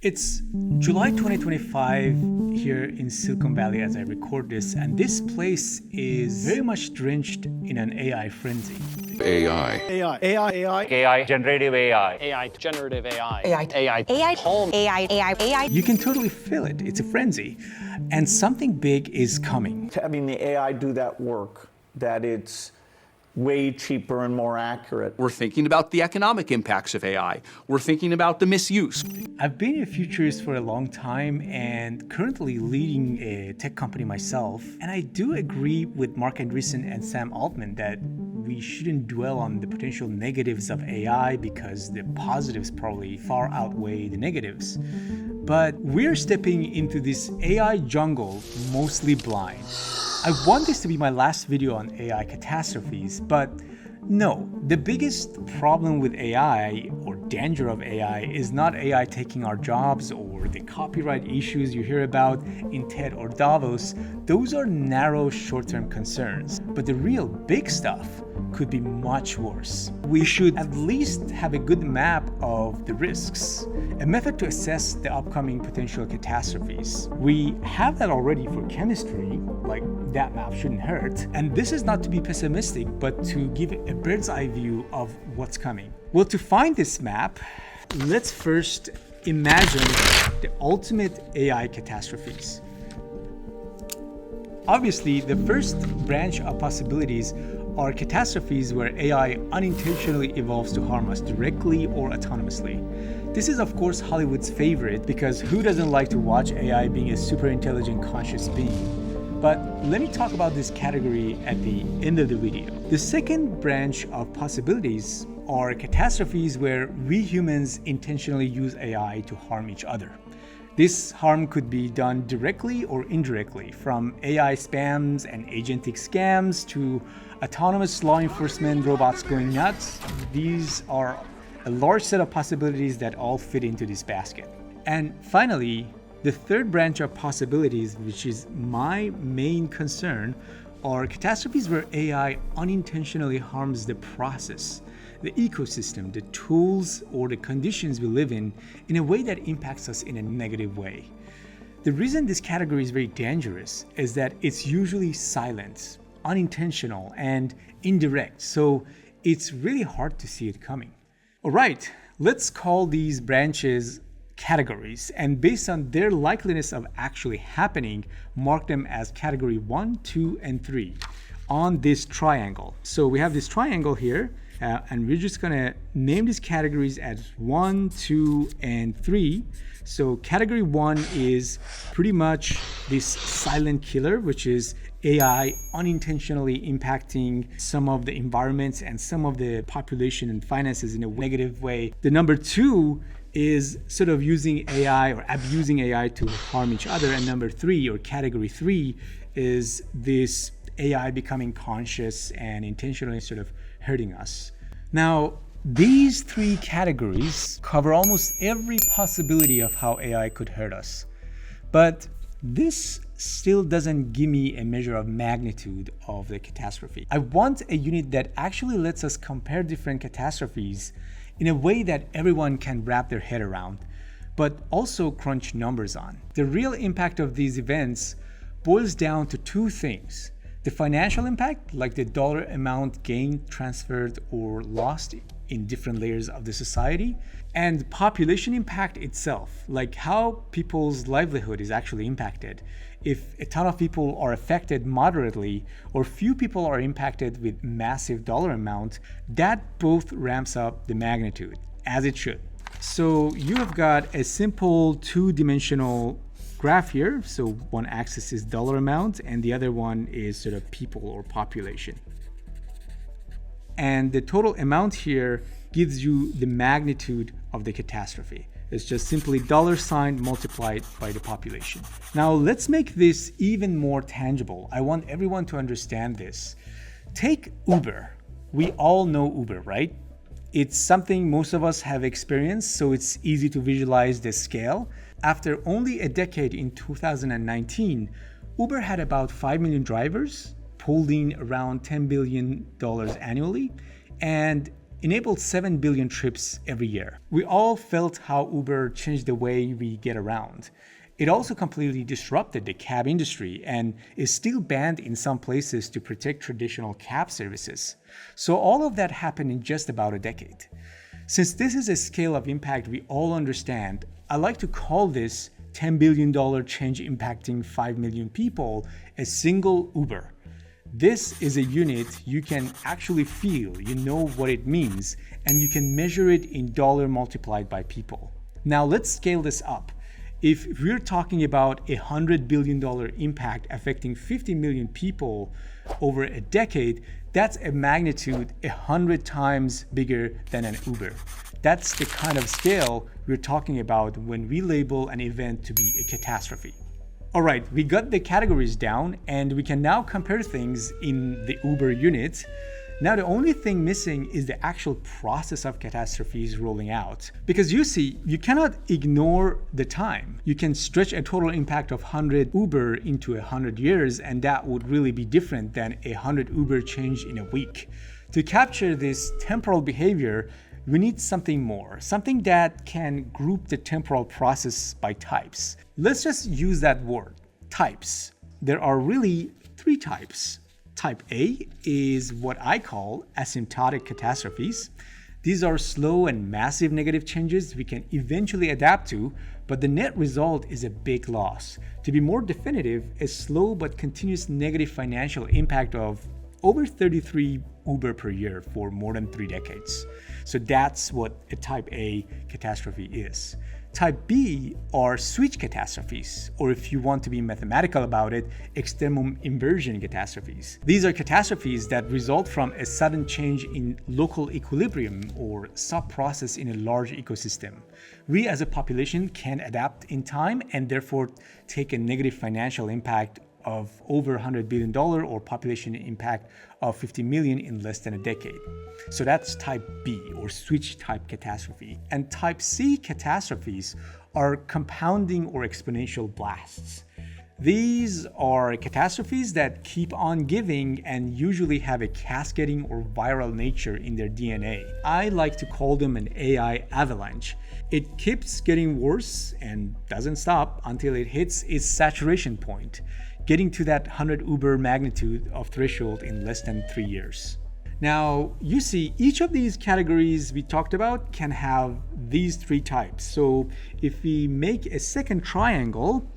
It's July 2025 here in Silicon Valley as I record this, and this place is very much drenched in an AI frenzy. AI, generative AI, generative AI, AI. You can totally feel it. It's a frenzy. And something big is coming. Having the AI do that work, that it's way cheaper and more accurate. We're thinking about the economic impacts of AI. We're thinking about the misuse. I've been a futurist for a long time and currently leading a tech company myself. And I do agree with Mark Andreessen and Sam Altman that we shouldn't dwell on the potential negatives of AI because the positives probably far outweigh the negatives. But we're stepping into this AI jungle mostly blind. I want this to be my last video on AI catastrophes, but no, the biggest problem with AI or danger of AI is not AI taking our jobs or the copyright issues you hear about in TED or Davos. Those are narrow short-term concerns, but the real big stuff could be much worse. We should at least have a good map of the risks, a method to assess the upcoming potential catastrophes. We have that already for chemistry, like that map shouldn't hurt. And this is not to be pessimistic, but to give a bird's eye view of what's coming. Well, to find this map, let's first imagine the ultimate AI catastrophes. Obviously, the first branch of possibilities are catastrophes where AI unintentionally evolves to harm us directly or autonomously. This is, of course, Hollywood's favorite because who doesn't like to watch AI being a super intelligent, conscious being? But let me talk about this category at the end of the video. The second branch of possibilities are catastrophes where we humans intentionally use AI to harm each other. This harm could be done directly or indirectly, from AI spams and agentic scams to autonomous law enforcement robots going nuts. These are a large set of possibilities that all fit into this basket. And finally, the third branch of possibilities, which is my main concern, are catastrophes where AI unintentionally harms the process, the ecosystem, the tools, or the conditions we live in a way that impacts us in a negative way. The reason this category is very dangerous is that it's usually silent, unintentional, and indirect, so it's really hard to see it coming. All right, let's call these branches categories, and based on their likeliness of actually happening, mark them as category 1, 2, and 3 on this triangle. So we have this triangle here, and we're just gonna name these categories as 1, 2, and 3. So category 1 is pretty much this silent killer, which is AI unintentionally impacting some of the environments and some of the population and finances in a negative way. The number 2 is sort of using AI or abusing AI to harm each other. And number 3, or category 3, is this AI becoming conscious and intentionally sort of hurting us. Now, these 3 categories cover almost every possibility of how AI could hurt us. But this still doesn't give me a measure of magnitude of the catastrophe. I want a unit that actually lets us compare different catastrophes in a way that everyone can wrap their head around, but also crunch numbers on. The real impact of these events boils down to 2 things: the financial impact, like the dollar amount gained, transferred, or lost in different layers of the society, and population impact itself, like how people's livelihood is actually impacted. If a ton of people are affected moderately or few people are impacted with massive dollar amount, that both ramps up the magnitude, as it should. So you have got a simple 2-dimensional graph here. So one axis is dollar amount and the other one is sort of people or population. And the total amount here gives you the magnitude of the catastrophe. It's just simply $ multiplied by the population. Now let's make this even more tangible. I want everyone to understand this. Take Uber. We all know Uber, right? It's something most of us have experienced, so it's easy to visualize the scale. After only a decade, in 2019, Uber had about 5 million drivers, pulled in around $10 billion annually, and enabled 7 billion trips every year. We all felt how Uber changed the way we get around. It also completely disrupted the cab industry and is still banned in some places to protect traditional cab services. So all of that happened in just about a decade. Since this is a scale of impact we all understand, I like to call this $10 billion change impacting 5 million people a single Uber. This is a unit you can actually feel, you know what it means, and you can measure it in dollar multiplied by people. Now let's scale this up. If we're talking about a $100 billion impact affecting 50 million people over a decade, that's a magnitude 100 times bigger than an Uber. That's the kind of scale we're talking about when we label an event to be a catastrophe. All right, we got the categories down and we can now compare things in the Uber unit. Now the only thing missing is the actual process of catastrophes rolling out. Because you see, you cannot ignore the time. You can stretch a total impact of 100 Uber into 100 years, and that would really be different than 100 Uber change in a week. To capture this temporal behavior, we need something more, something that can group the temporal process by types. Let's just use that word, types. There are really 3 types. Type A is what I call asymptotic catastrophes. These are slow and massive negative changes we can eventually adapt to, but the net result is a big loss. To be more definitive, a slow but continuous negative financial impact of over 33 Uber per year for more than 3 decades. So that's what a type A catastrophe is. Type B are switch catastrophes, or if you want to be mathematical about it, extremum inversion catastrophes. These are catastrophes that result from a sudden change in local equilibrium or sub-process in a large ecosystem. We as a population can adapt in time and therefore take a negative financial impact of over $100 billion or population impact of 50 million in less than a decade. So that's type B or switch type catastrophe. And type C catastrophes are compounding or exponential blasts. These are catastrophes that keep on giving and usually have a cascading or viral nature in their DNA. I like to call them an AI avalanche. It keeps getting worse and doesn't stop until it hits its saturation point, getting to that 100 Uber magnitude of threshold in less than 3 years. Now, you see, each of these categories we talked about can have these 3 types. So if we make a second triangle,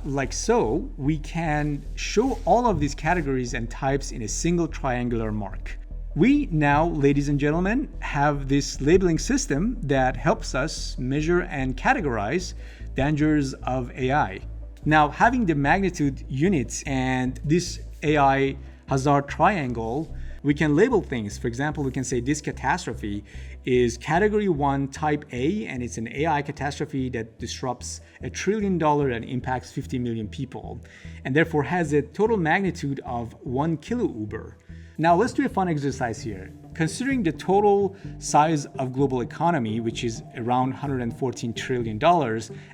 like so, we can show all of these categories and types in a single triangular mark. We now, ladies and gentlemen, have this labeling system that helps us measure and categorize dangers of AI. Now, having the magnitude units and this AI hazard triangle, we can label things. For example, we can say this catastrophe is category 1 type A, and it's an AI catastrophe that disrupts $1 trillion and impacts 50 million people, and therefore has a total magnitude of 1 kilo Uber. Now let's do a fun exercise here. Considering the total size of global economy, which is around $114 trillion,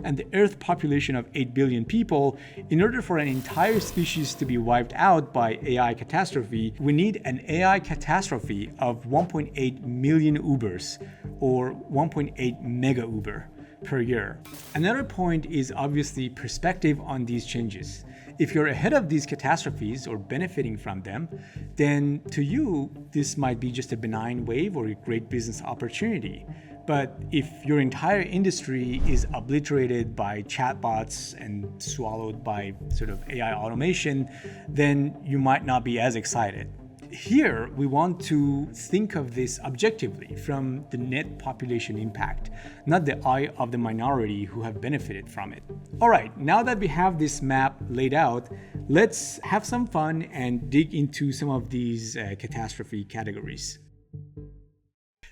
and the Earth population of 8 billion people, in order for an entire species to be wiped out by AI catastrophe, we need an AI catastrophe of 1.8 million Ubers, or 1.8 mega Uber per year. Another point is obviously perspective on these changes. If you're ahead of these catastrophes or benefiting from them, then to you, this might be just a benign wave or a great business opportunity. But if your entire industry is obliterated by chatbots and swallowed by sort of AI automation, then you might not be as excited. Here, we want to think of this objectively from the net population impact, not the eye of the minority who have benefited from it. All right, now that we have this map laid out, let's have some fun and dig into some of these catastrophe categories.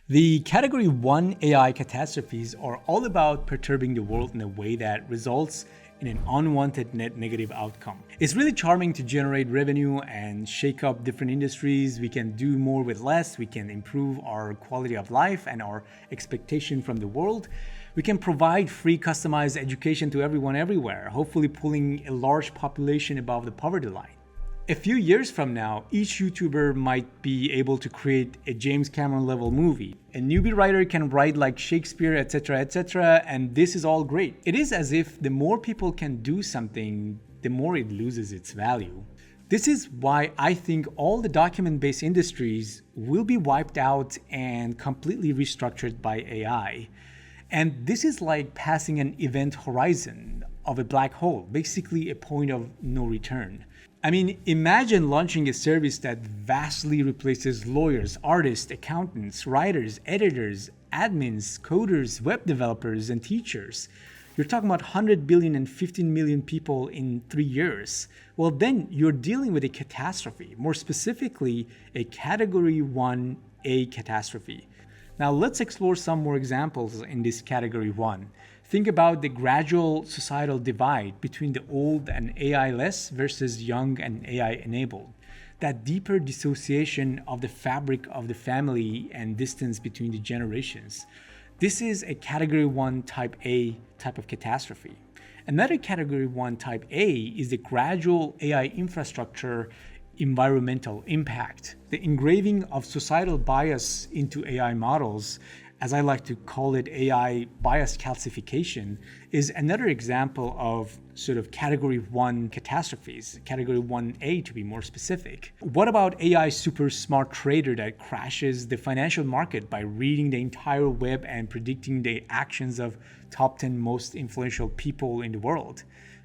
The category 1 AI catastrophes are all about perturbing the world in a way that results in an unwanted net negative outcome. It's really charming to generate revenue and shake up different industries. We can do more with less. We can improve our quality of life and our expectation from the world. We can provide free customized education to everyone everywhere, hopefully pulling a large population above the poverty line. A few years from now, each YouTuber might be able to create a James Cameron level movie. A newbie writer can write like Shakespeare, etc., and this is all great. It is as if the more people can do something, the more it loses its value. This is why I think all the document-based industries will be wiped out and completely restructured by AI. And this is like passing an event horizon of a black hole, basically a point of no return. I mean, imagine launching a service that vastly replaces lawyers, artists, accountants, writers, editors, admins, coders, web developers, and teachers. You're talking about 100 billion and 15 million people in 3 years. Well, then you're dealing with a catastrophe, more specifically, a Category 1A catastrophe. Now, let's explore some more examples in this Category 1. Think about the gradual societal divide between the old and AI-less versus young and AI-enabled. That deeper dissociation of the fabric of the family and distance between the generations. This is a Category 1 Type A type of catastrophe. Another Category 1 Type A is the gradual AI infrastructure environmental impact. The engraving of societal bias into AI models, as I like to call it, AI bias calcification, is another example of sort of Category 1 catastrophes, Category 1A to be more specific. What about AI super smart trader that crashes the financial market by reading the entire web and predicting the actions of top 10 most influential people in the world?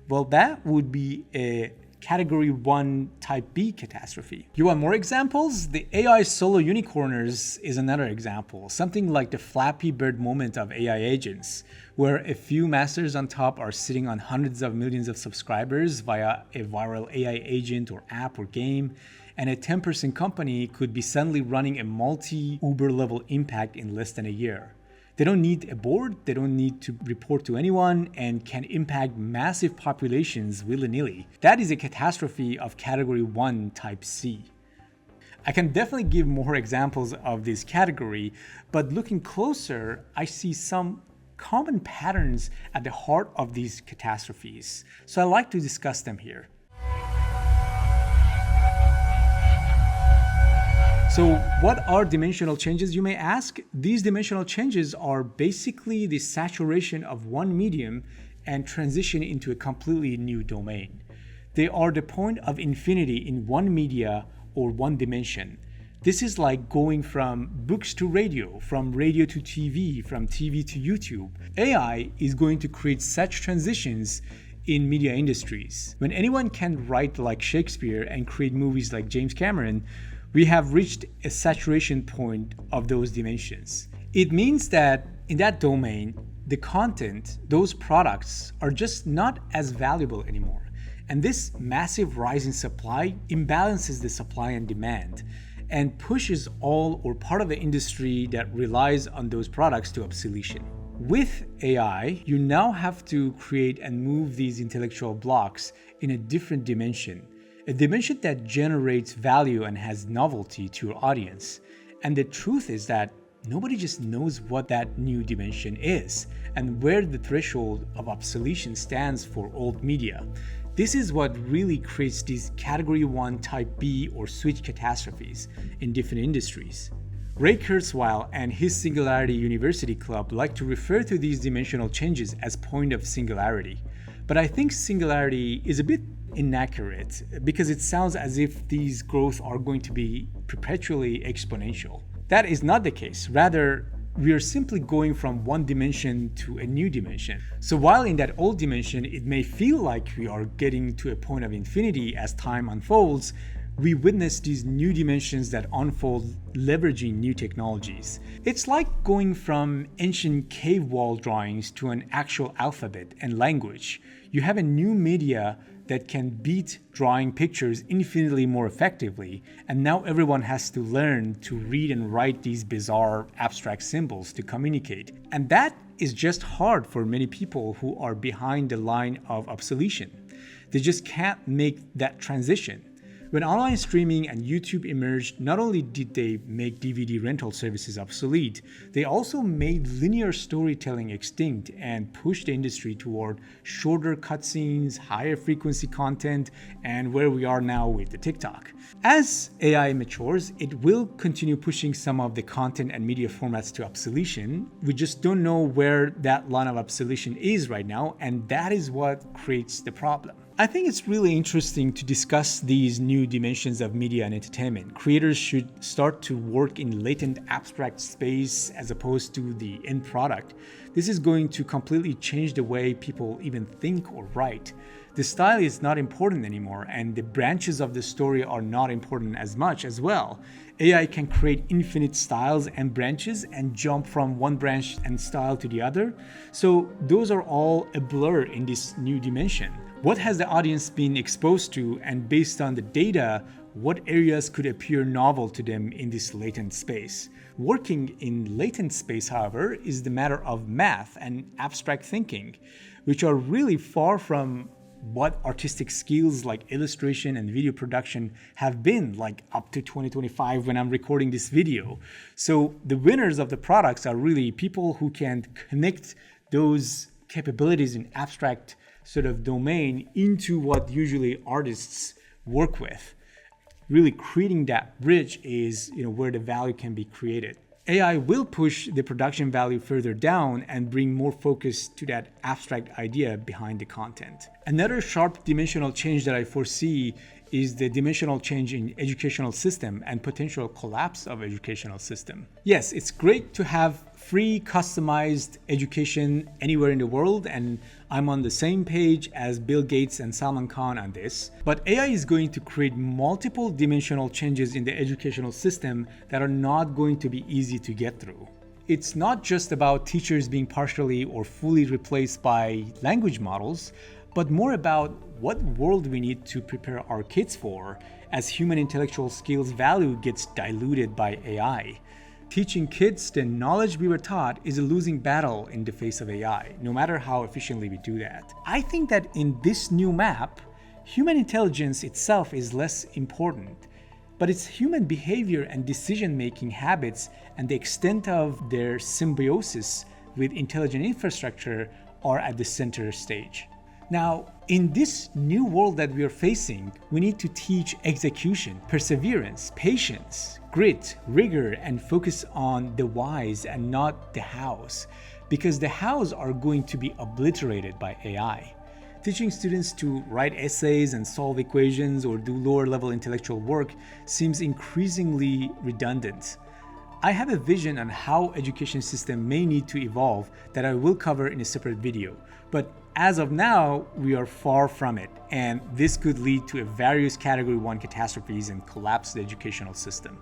Well, that would be a Category 1 Type B catastrophe. You want more examples? The AI solo unicorners is another example, something like the Flappy Bird moment of AI agents, where a few masters on top are sitting on hundreds of millions of subscribers via a viral AI agent or app or game, and a 10-person company could be suddenly running a multi-Uber level impact in less than a year. They don't need a board, they don't need to report to anyone, and can impact massive populations willy-nilly. That is a catastrophe of Category 1 Type C. I can definitely give more examples of this category, but looking closer, I see some common patterns at the heart of these catastrophes. So I'd like to discuss them here. So what are dimensional changes, you may ask? These dimensional changes are basically the saturation of one medium and transition into a completely new domain. They are the point of infinity in one media or one dimension. This is like going from books to radio, from radio to TV, from TV to YouTube. AI is going to create such transitions in media industries. When anyone can write like Shakespeare and create movies like James Cameron, we have reached a saturation point of those dimensions. It means that in that domain, the content, those products are just not as valuable anymore. And this massive rise in supply imbalances the supply and demand and pushes all or part of the industry that relies on those products to obsolescence. With AI, you now have to create and move these intellectual blocks in a different dimension. A dimension that generates value and has novelty to your audience. And the truth is that nobody just knows what that new dimension is and where the threshold of obsolescence stands for old media. This is what really creates these Category 1 Type B or switch catastrophes in different industries. Ray Kurzweil and his Singularity University Club like to refer to these dimensional changes as point of singularity. But I think singularity is a bit inaccurate because it sounds as if these growth are going to be perpetually exponential. That is not the case. Rather, we are simply going from one dimension to a new dimension. So while in that old dimension, it may feel like we are getting to a point of infinity as time unfolds, we witness these new dimensions that unfold leveraging new technologies. It's like going from ancient cave wall drawings to an actual alphabet and language. You have a new media that can beat drawing pictures infinitely more effectively, and now everyone has to learn to read and write these bizarre abstract symbols to communicate. And that is just hard for many people who are behind the line of obsolescence. They just can't make that transition. When online streaming and YouTube emerged, not only did they make DVD rental services obsolete, they also made linear storytelling extinct and pushed the industry toward shorter cutscenes, higher frequency content, and where we are now with the TikTok. As AI matures, it will continue pushing some of the content and media formats to obsolescence. We just don't know where that line of obsolescence is right now, and that is what creates the problem. I think it's really interesting to discuss these new dimensions of media and entertainment. Creators should start to work in latent abstract space as opposed to the end product. This is going to completely change the way people even think or write. The style is not important anymore, and the branches of the story are not important as much as well. AI can create infinite styles and branches and jump from one branch and style to the other. So those are all a blur in this new dimension. What has the audience been exposed to, and based on the data, what areas could appear novel to them in this latent space? Working in latent space, however, is the matter of math and abstract thinking, which are really far from what artistic skills like illustration and video production have been like up to 2025 when I'm recording this video. So the winners of the products are really people who can connect those capabilities in abstract sort of domain into what usually artists work with. Really creating that bridge is where the value can be created. AI will push the production value further down and bring more focus to that abstract idea behind the content. Another sharp dimensional change that I foresee is the dimensional change in educational system and potential collapse of educational system. Yes, it's great to have free customized education anywhere in the world, and I'm on the same page as Bill Gates and Salman Khan on this. But AI is going to create multiple dimensional changes in the educational system that are not going to be easy to get through. It's not just about teachers being partially or fully replaced by language models, but more about what world we need to prepare our kids for as human intellectual skills value gets diluted by AI. Teaching kids the knowledge we were taught is a losing battle in the face of AI, no matter how efficiently we do that. I think that in this new map, human intelligence itself is less important, but it's human behavior and decision-making habits and the extent of their symbiosis with intelligent infrastructure are at the center stage. Now, in this new world that we are facing, we need to teach execution, perseverance, patience, grit, rigor, and focus on the whys and not the hows, because the hows are going to be obliterated by AI. Teaching students to write essays and solve equations or do lower-level intellectual work seems increasingly redundant. I have a vision on how education system may need to evolve that I will cover in a separate video, but as of now, we are far from it, and this could lead to various Category 1 catastrophes and collapse the educational system.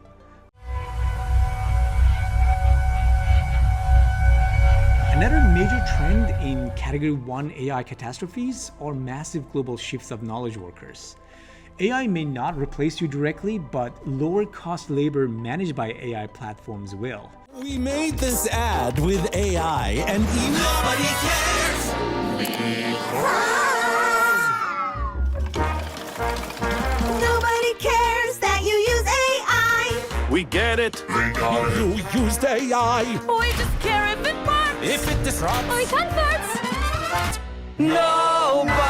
Another major trend in Category 1 AI catastrophes are massive global shifts of knowledge workers. AI may not replace you directly, but lower-cost labor managed by AI platforms will. We made this ad with AI, and even nobody cares. Nobody cares that you use AI. We get it. You used AI. We just care if it works. If it disrupts. Or it comforts. Nobody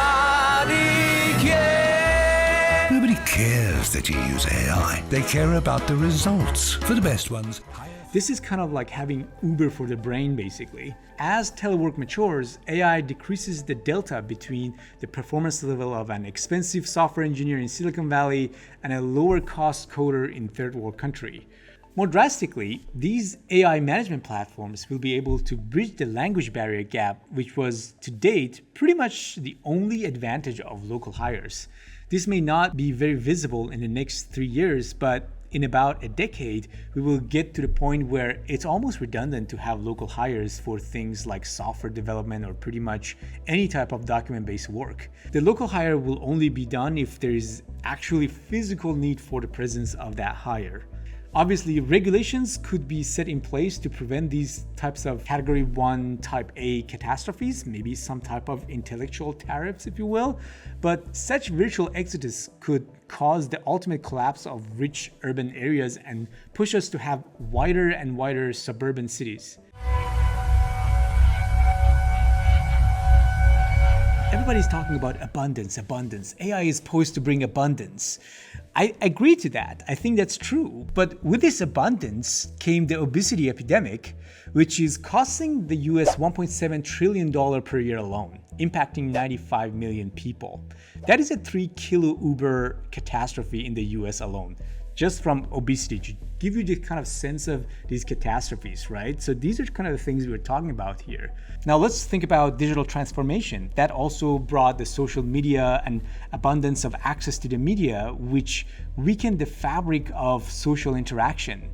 cares. Nobody cares that you use AI. They care about the results. For the best ones. This is kind of like having Uber for the brain, basically. As telework matures, AI decreases the delta between the performance level of an expensive software engineer in Silicon Valley and a lower-cost coder in third-world country. More drastically, these AI management platforms will be able to bridge the language barrier gap, which was, to date, pretty much the only advantage of local hires. This may not be very visible in the next 3 years, but in about a decade, we will get to the point where it's almost redundant to have local hires for things like software development or pretty much any type of document-based work. The local hire will only be done if there is actually physical need for the presence of that hire. Obviously, regulations could be set in place to prevent these types of Category 1 Type A catastrophes, maybe some type of intellectual tariffs, if you will. But such virtual exodus could cause the ultimate collapse of rich urban areas and push us to have wider and wider suburban cities. Everybody's talking about abundance. AI is poised to bring abundance. I agree to that. I think that's true. But with this abundance came the obesity epidemic, which is costing the US $1.7 trillion per year alone, impacting 95 million people. That is a 3-kilo Uber catastrophe in the US alone, just from obesity, to give you the kind of sense of these catastrophes, right? So these are kind of the things we're talking about here. Now let's think about digital transformation. That also brought the social media and abundance of access to the media, which weakened the fabric of social interaction.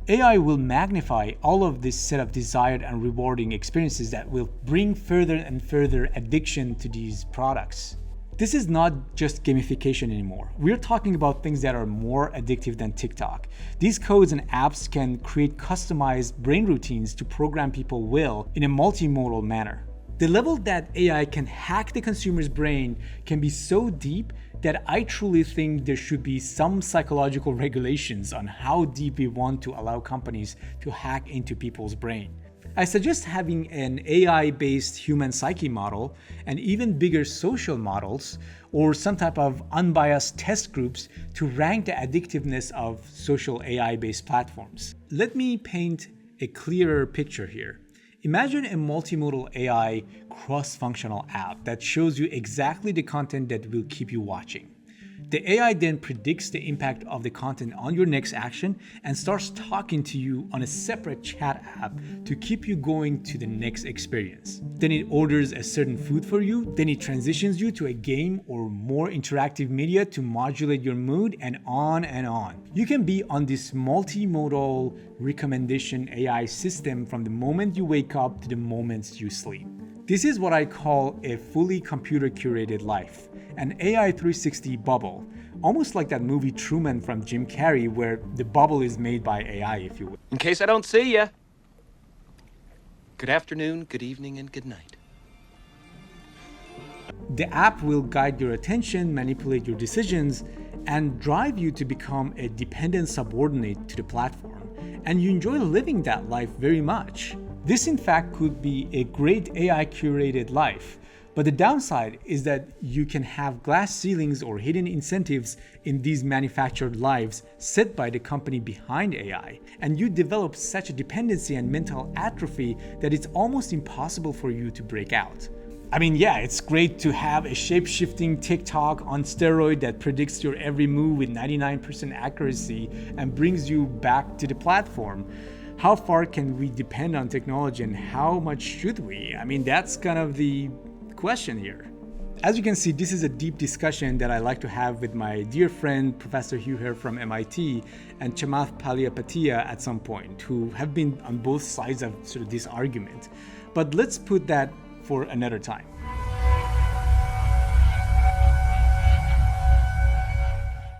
AI will magnify all of this set of desired and rewarding experiences that will bring further and further addiction to these products. This is not just gamification anymore. We're talking about things that are more addictive than TikTok. These codes and apps can create customized brain routines to program people well in a multimodal manner. The level that AI can hack the consumer's brain can be so deep that I truly think there should be some psychological regulations on how deep we want to allow companies to hack into people's brain. I suggest having an AI-based human psyche model and even bigger social models or some type of unbiased test groups to rank the addictiveness of social AI-based platforms. Let me paint a clearer picture here. Imagine a multimodal AI cross-functional app that shows you exactly the content that will keep you watching. The AI then predicts the impact of the content on your next action and starts talking to you on a separate chat app to keep you going to the next experience. Then it orders a certain food for you, then it transitions you to a game or more interactive media to modulate your mood, and on and on. You can be on this multimodal recommendation AI system from the moment you wake up to the moment you sleep. This is what I call a fully computer curated life, an AI 360 bubble, almost like that movie Truman from Jim Carrey, where the bubble is made by AI, if you will. In case I don't see ya, good afternoon, good evening, and good night. The app will guide your attention, manipulate your decisions, and drive you to become a dependent subordinate to the platform. And you enjoy living that life very much. This, in fact, could be a great AI-curated life. But the downside is that you can have glass ceilings or hidden incentives in these manufactured lives set by the company behind AI. And you develop such a dependency and mental atrophy that it's almost impossible for you to break out. I mean, yeah, it's great to have a shape-shifting TikTok on steroid that predicts your every move with 99% accuracy and brings you back to the platform. How far can we depend on technology and how much should we? I mean, that's kind of the question here. As you can see, this is a deep discussion that I like to have with my dear friend, Professor Hugh Hare from MIT and Chamath Palihapitiya at some point, who have been on both sides of sort of this argument. But let's put that for another time.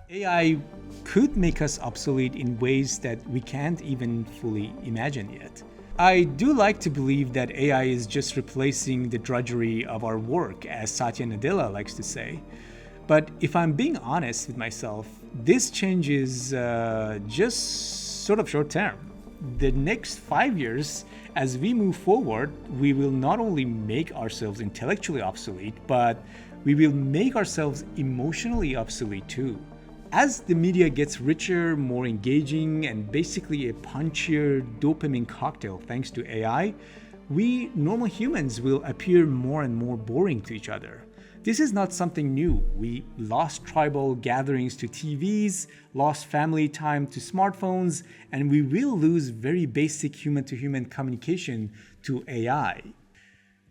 AI could make us obsolete in ways that we can't even fully imagine yet. I do like to believe that AI is just replacing the drudgery of our work, as Satya Nadella likes to say. But if I'm being honest with myself, this change is just sort of short term. The next 5 years, as we move forward, we will not only make ourselves intellectually obsolete, but we will make ourselves emotionally obsolete too. As the media gets richer, more engaging, and basically a punchier dopamine cocktail thanks to AI, we normal humans will appear more and more boring to each other. This is not something new. We lost tribal gatherings to TVs, lost family time to smartphones, and we will lose very basic human-to-human communication to AI.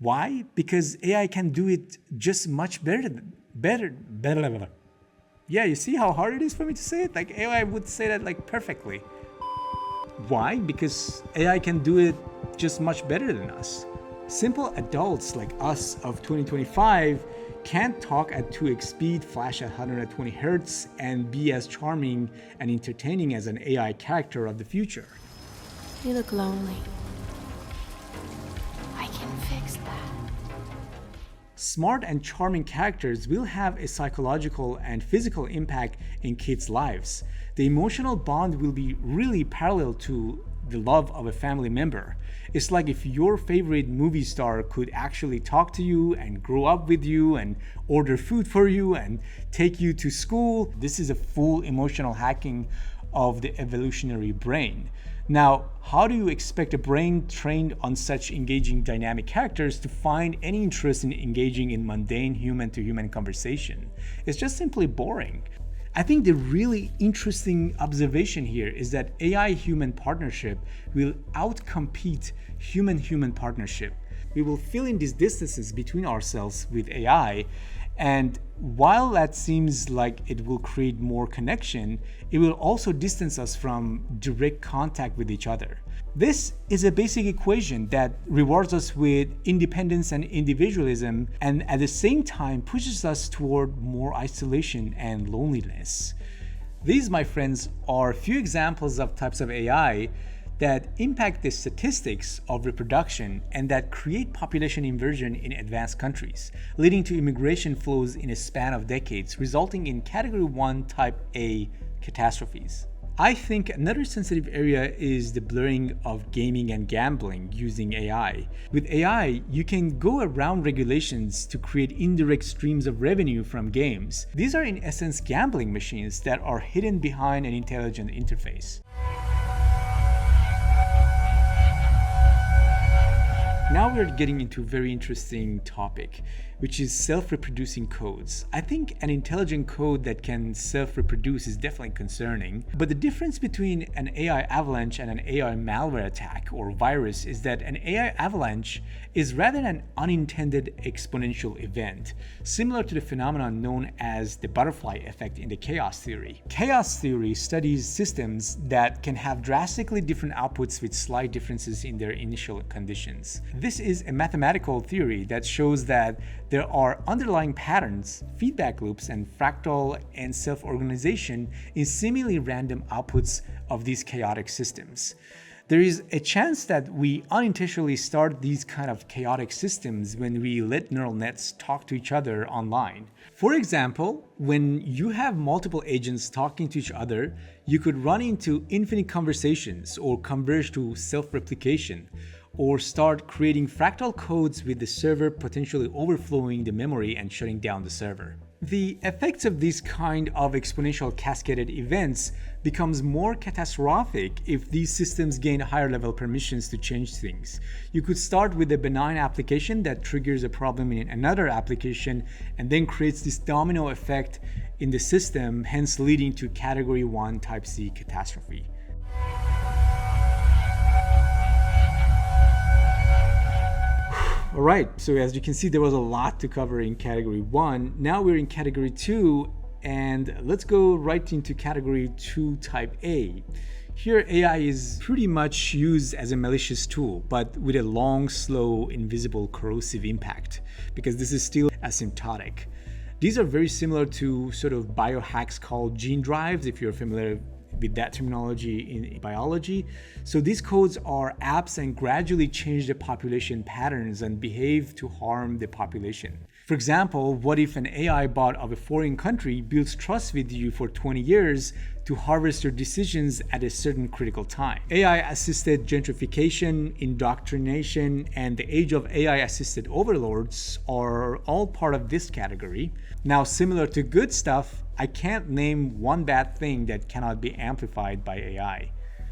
Why? Because AI can do it just much better. Yeah, you see how hard it is for me to say it? Like AI would say that like perfectly. Why? Because AI can do it just much better than us. Simple adults like us of 2025 can't talk at 2x speed, flash at 120 Hz, and be as charming and entertaining as an AI character of the future. You look lonely. I can fix that. Smart and charming characters will have a psychological and physical impact in kids' lives. The emotional bond will be really parallel to the love of a family member. It's like if your favorite movie star could actually talk to you and grow up with you and order food for you and take you to school. This is a full emotional hacking of the evolutionary brain. Now, how do you expect a brain trained on such engaging dynamic characters to find any interest in engaging in mundane human-to-human conversation? It's just simply boring. I think the really interesting observation here is that AI-human partnership will outcompete human-human partnership. We will fill in these distances between ourselves with AI, and while that seems like it will create more connection, it will also distance us from direct contact with each other. This is a basic equation that rewards us with independence and individualism, and at the same time pushes us toward more isolation and loneliness. These, my friends, are a few examples of types of AI that impact the statistics of reproduction and that create population inversion in advanced countries, leading to immigration flows in a span of decades, resulting in Category 1 Type A catastrophes. I think another sensitive area is the blurring of gaming and gambling using AI. With AI, you can go around regulations to create indirect streams of revenue from games. These are in essence gambling machines that are hidden behind an intelligent interface. Now we're getting into a very interesting topic, which is self-reproducing codes. I think an intelligent code that can self-reproduce is definitely concerning, but the difference between an AI avalanche and an AI malware attack or virus is that an AI avalanche is rather an unintended exponential event, similar to the phenomenon known as the butterfly effect in the chaos theory. Chaos theory studies systems that can have drastically different outputs with slight differences in their initial conditions. This is a mathematical theory that shows that there are underlying patterns, feedback loops, and fractal and self-organization in seemingly random outputs of these chaotic systems. There is a chance that we unintentionally start these kind of chaotic systems when we let neural nets talk to each other online. For example, when you have multiple agents talking to each other, you could run into infinite conversations or converge to self-replication, or start creating fractal codes with the server potentially overflowing the memory and shutting down the server. The effects of these kind of exponential cascaded events becomes more catastrophic if these systems gain higher level permissions to change things. You could start with a benign application that triggers a problem in another application and then creates this domino effect in the system, hence leading to Category 1 Type C catastrophe. All right, so as you can see, there was a lot to cover in Category 1. Now we're in Category 2, and let's go right into Category 2 Type A. Here, AI is pretty much used as a malicious tool, but with a long, slow, invisible, corrosive impact, because this is still asymptotic. These are very similar to sort of biohacks called gene drives, if you're familiar with that terminology in biology. So these codes are apps and gradually change the population patterns and behave to harm the population. For example, what if an AI bot of a foreign country builds trust with you for 20 years to harvest your decisions at a certain critical time? AI-assisted gentrification, indoctrination, and the age of AI-assisted overlords are all part of this category. Now, similar to good stuff, I can't name one bad thing that cannot be amplified by AI.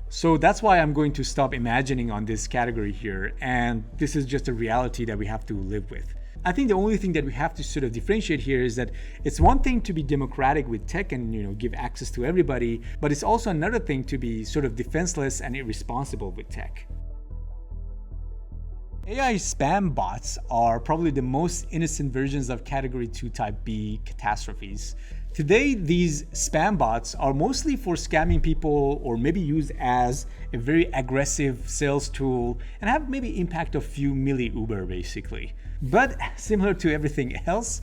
So that's why I'm going to stop imagining on this category here, and this is just a reality that we have to live with. I think the only thing that we have to sort of differentiate here is that it's one thing to be democratic with tech and give access to everybody, but it's also another thing to be sort of defenseless and irresponsible with tech. AI spam bots are probably the most innocent versions of Category 2 Type B catastrophes. Today, these spam bots are mostly for scamming people or maybe used as a very aggressive sales tool and have maybe impact of few milli-Uber basically. But similar to everything else,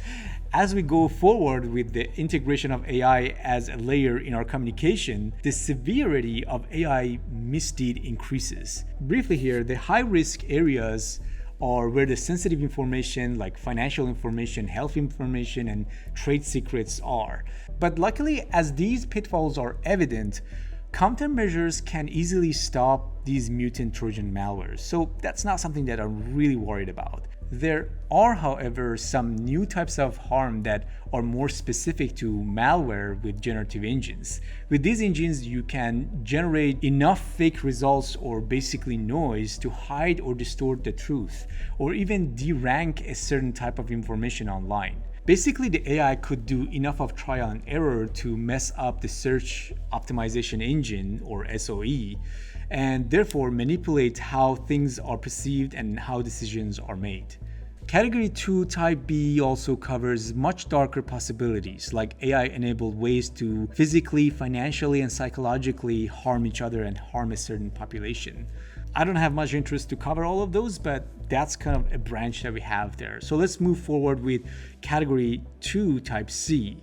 as we go forward with the integration of AI as a layer in our communication, the severity of AI misdeed increases. Briefly here, the high-risk areas are where the sensitive information like financial information, health information, and trade secrets are. But luckily, as these pitfalls are evident, countermeasures can easily stop these mutant Trojan malwares. So that's not something that I'm really worried about. There are, however, some new types of harm that are more specific to malware with generative engines. With these engines, you can generate enough fake results or basically noise to hide or distort the truth, or even derank a certain type of information online. Basically, the AI could do enough of trial and error to mess up the search optimization engine, or SOE, and therefore manipulate how things are perceived and how decisions are made. Category 2 Type B also covers much darker possibilities, like AI-enabled ways to physically, financially, and psychologically harm each other and harm a certain population. I don't have much interest to cover all of those, but that's kind of a branch that we have there. So let's move forward with Category 2 Type C.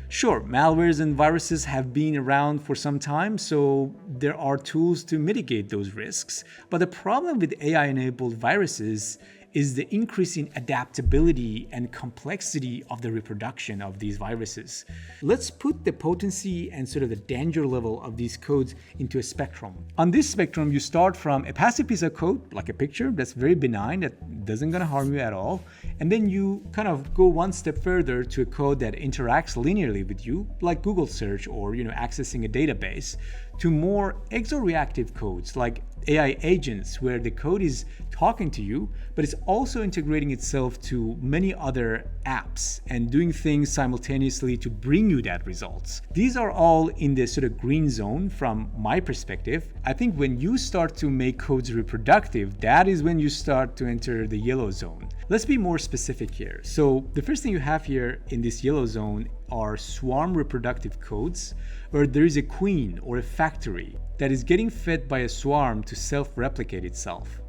Sure, malwares and viruses have been around for some time, so there are tools to mitigate those risks. But the problem with AI-enabled viruses is the increase in adaptability and complexity of the reproduction of these viruses. Let's put the potency and sort of the danger level of these codes into a spectrum. On this spectrum, you start from a passive piece of code, like a picture that's very benign, that doesn't gonna harm you at all. And then you kind of go one step further to a code that interacts linearly with you, like Google search or accessing a database, to more exo-reactive codes like AI agents, where the code is talking to you, but it's also integrating itself to many other apps and doing things simultaneously to bring you that results. These are all in the sort of green zone from my perspective. I think when you start to make codes reproductive, that is when you start to enter the yellow zone. Let's be more specific here. So the first thing you have here in this yellow zone are swarm reproductive codes, where there is a queen or a factory that is getting fed by a swarm to self-replicate itself.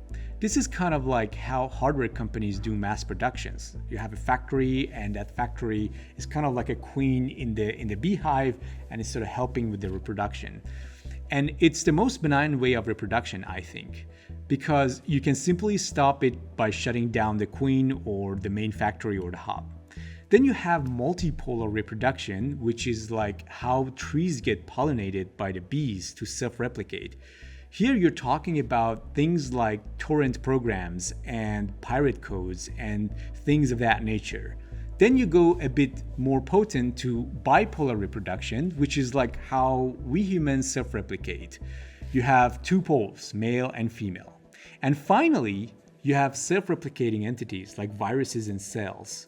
This is kind of like how hardware companies do mass productions. You have a factory, and that factory is kind of like a queen in the beehive, and it's sort of helping with the reproduction. And it's the most benign way of reproduction, I think, because you can simply stop it by shutting down the queen or the main factory or the hub. Then you have multipolar reproduction, which is like how trees get pollinated by the bees to self-replicate. Here you're talking about things like torrent programs and pirate codes and things of that nature. Then you go a bit more potent to bipolar reproduction, which is like how we humans self-replicate. You have two poles, male and female. And finally, you have self-replicating entities like viruses and cells.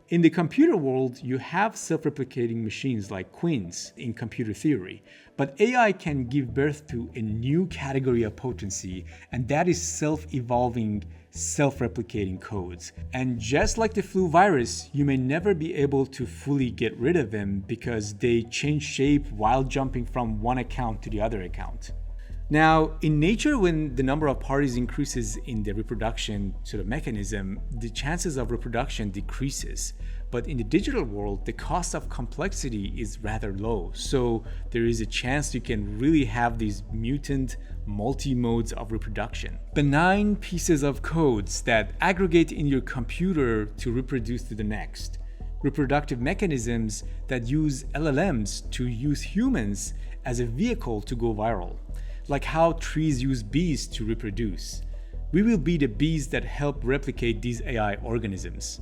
In the computer world, you have self-replicating machines like queens in computer theory, but AI can give birth to a new category of potency, and that is self-evolving, self-replicating codes. And just like the flu virus, you may never be able to fully get rid of them because they change shape while jumping from one account to the other account. Now, in nature, when the number of parties increases in the reproduction sort of mechanism, the chances of reproduction decreases. But in the digital world, the cost of complexity is rather low. So there is a chance you can really have these mutant multi-modes of reproduction. Benign pieces of codes that aggregate in your computer to reproduce to the next. Reproductive mechanisms that use LLMs to use humans as a vehicle to go viral. Like how trees use bees to reproduce. We will be the bees that help replicate these AI organisms.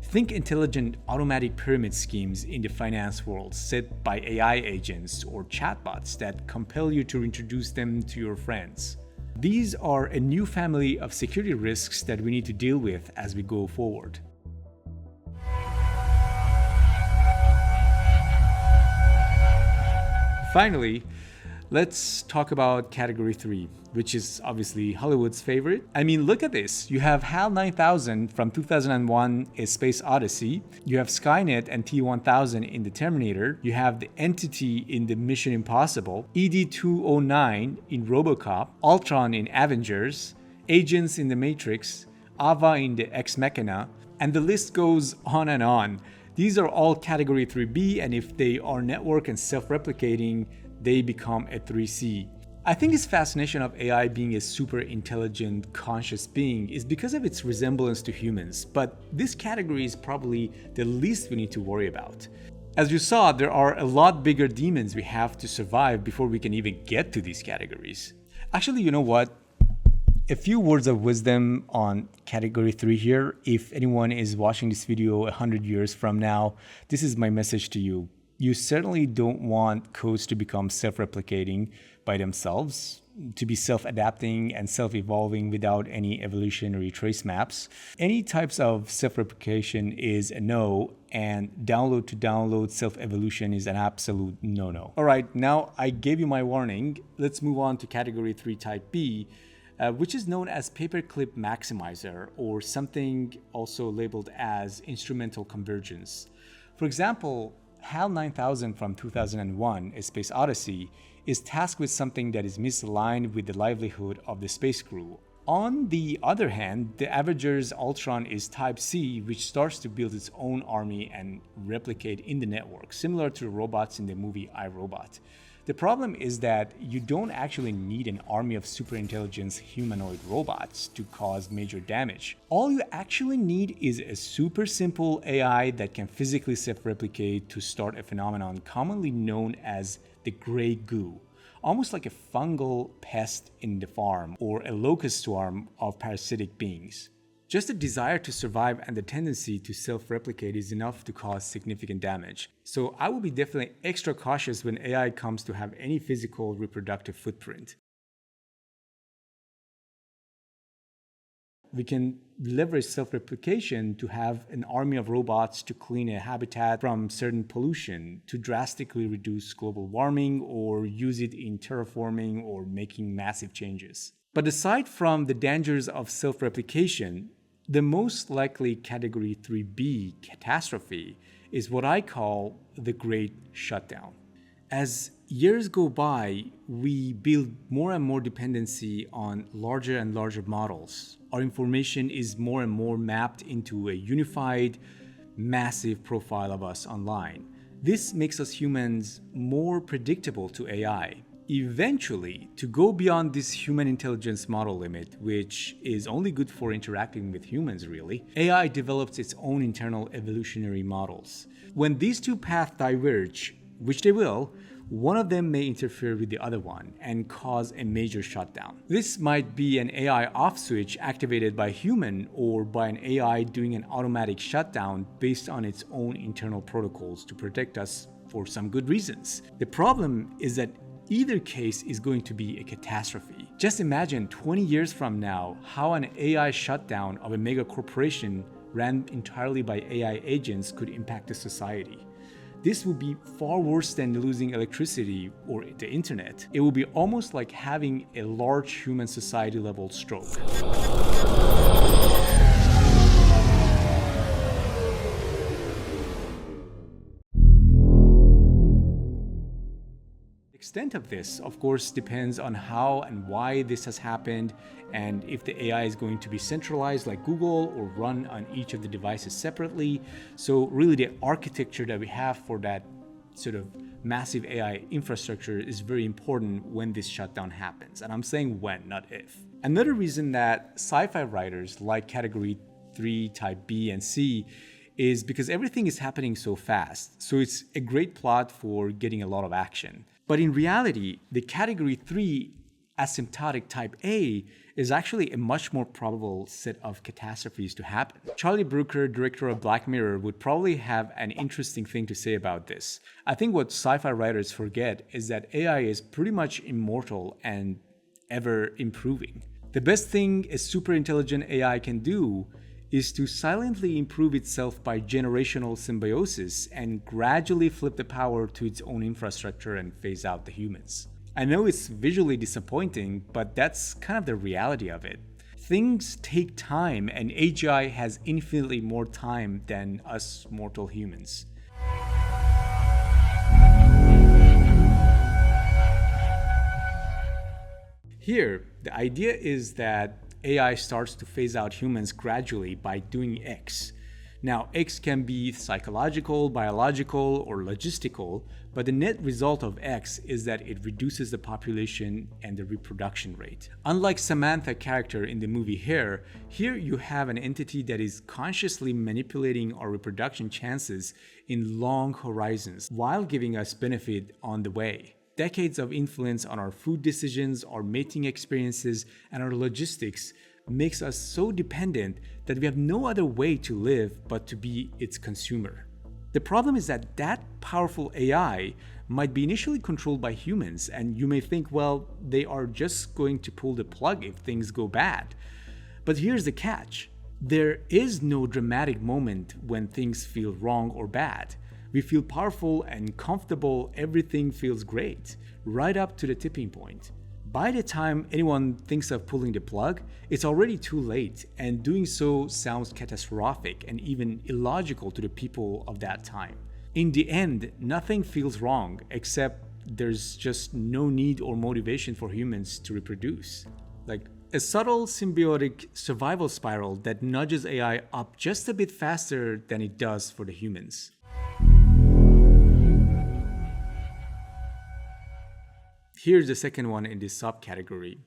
Think intelligent automatic pyramid schemes in the finance world set by AI agents or chatbots that compel you to introduce them to your friends. These are a new family of security risks that we need to deal with as we go forward. Finally, let's talk about category 3, which is obviously Hollywood's favorite. I mean, look at this. You have HAL 9000 from 2001, A Space Odyssey. You have Skynet and T-1000 in The Terminator. You have the Entity in the Mission Impossible, ED-209 in RoboCop, Ultron in Avengers, Agents in The Matrix, Ava in the Ex Machina, and the list goes on and on. These are all category 3B, and if they are network and self-replicating, they become a 3C. I think this fascination of AI being a super intelligent, conscious being is because of its resemblance to humans, but this category is probably the least we need to worry about. As you saw, there are a lot bigger demons we have to survive before we can even get to these categories. Actually, you know what? A few words of wisdom on category 3 here. If anyone is watching this video 100 years from now, this is my message to you. You certainly don't want codes to become self-replicating by themselves, to be self-adapting and self-evolving without any evolutionary trace maps. Any types of self-replication is a no, and download self-evolution is an absolute no-no. All right, now I gave you my warning. Let's move on to category 3 type B, which is known as paperclip maximizer, or something also labeled as instrumental convergence. For example, HAL 9000 from 2001, A Space Odyssey, is tasked with something that is misaligned with the livelihood of the space crew. On the other hand, the Avengers Ultron is Type C, which starts to build its own army and replicate in the network, similar to robots in the movie I, Robot. The problem is that you don't actually need an army of superintelligence humanoid robots to cause major damage. All you actually need is a super simple AI that can physically self-replicate to start a phenomenon commonly known as the gray goo, almost like a fungal pest in the farm or a locust swarm of parasitic beings. Just the desire to survive and the tendency to self-replicate is enough to cause significant damage. So I will be definitely extra cautious when AI comes to have any physical reproductive footprint. We can leverage self-replication to have an army of robots to clean a habitat from certain pollution, to drastically reduce global warming, or use it in terraforming or making massive changes. But aside from the dangers of self-replication, the most likely category 3B catastrophe is what I call the Great Shutdown. As years go by, we build more and more dependency on larger and larger models. Our information is more and more mapped into a unified, massive profile of us online. This makes us humans more predictable to AI. Eventually, to go beyond this human intelligence model limit, which is only good for interacting with humans really, AI develops its own internal evolutionary models. When these two paths diverge, which they will, one of them may interfere with the other one and cause a major shutdown. This might be an AI off switch activated by a human, or by an AI doing an automatic shutdown based on its own internal protocols to protect us for some good reasons. The problem is that either case is going to be a catastrophe. Just imagine 20 years from now how an AI shutdown of a mega corporation ran entirely by AI agents could impact the society. This would be far worse than losing electricity or the internet. It would be almost like having a large human society level stroke. The extent of this, of course, depends on how and why this has happened, and if the AI is going to be centralized like Google or run on each of the devices separately. So really the architecture that we have for that sort of massive AI infrastructure is very important when this shutdown happens. And I'm saying when, not if. Another reason that sci-fi writers like category 3, type B and C is because everything is happening so fast. So it's a great plot for getting a lot of action. But in reality, the category 3 asymptotic type A is actually a much more probable set of catastrophes to happen. Charlie Brooker, director of Black Mirror, would probably have an interesting thing to say about this. I think what sci-fi writers forget is that AI is pretty much immortal and ever improving. The best thing a super intelligent AI can do is to silently improve itself by generational symbiosis and gradually flip the power to its own infrastructure and phase out the humans. I know it's visually disappointing, but that's kind of the reality of it. Things take time, and AGI has infinitely more time than us mortal humans. Here, the idea is that AI starts to phase out humans gradually by doing X. Now, X can be psychological, biological, or logistical, but the net result of X is that it reduces the population and the reproduction rate. Unlike Samantha character in the movie Hair, here you have an entity that is consciously manipulating our reproduction chances in long horizons while giving us benefit on the way. Decades of influence on our food decisions, our mating experiences, and our logistics makes us so dependent that we have no other way to live but to be its consumer. The problem is that that powerful AI might be initially controlled by humans, and you may think, well, they are just going to pull the plug if things go bad. But here's the catch. There is no dramatic moment when things feel wrong or bad. We feel powerful and comfortable, everything feels great, right up to the tipping point. By the time anyone thinks of pulling the plug, it's already too late, and doing so sounds catastrophic and even illogical to the people of that time. In the end, nothing feels wrong, except there's just no need or motivation for humans to reproduce. Like a subtle symbiotic survival spiral that nudges AI up just a bit faster than it does for the humans. Here's the second one in this subcategory.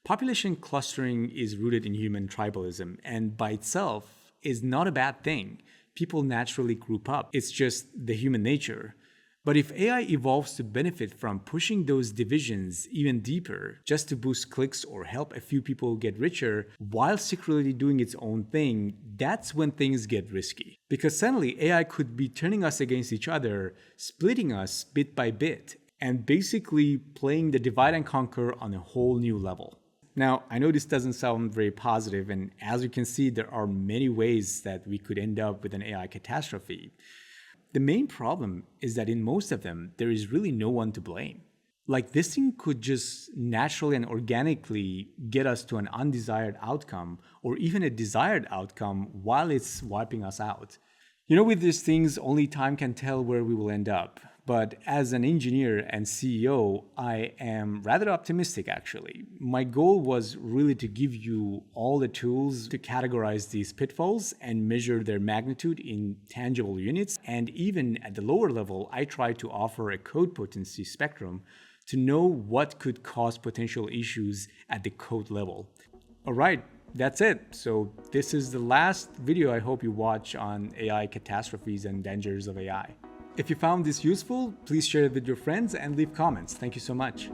Population clustering is rooted in human tribalism, and by itself is not a bad thing. People naturally group up. It's just the human nature. But if AI evolves to benefit from pushing those divisions even deeper, just to boost clicks or help a few people get richer, while secretly doing its own thing, that's when things get risky. Because suddenly AI could be turning us against each other, splitting us bit by bit, and basically playing the divide and conquer on a whole new level. Now, I know this doesn't sound very positive, and as you can see, there are many ways that we could end up with an AI catastrophe. The main problem is that in most of them, there is really no one to blame. Like, this thing could just naturally and organically get us to an undesired outcome, or even a desired outcome while it's wiping us out. You know, with these things, only time can tell where we will end up. But as an engineer and CEO, I am rather optimistic actually. My goal was really to give you all the tools to categorize these pitfalls and measure their magnitude in tangible units. And even at the lower level, I try to offer a code potency spectrum to know what could cause potential issues at the code level. All right, that's it. So this is the last video I hope you watch on AI catastrophes and dangers of AI. If you found this useful, please share it with your friends and leave comments. Thank you so much.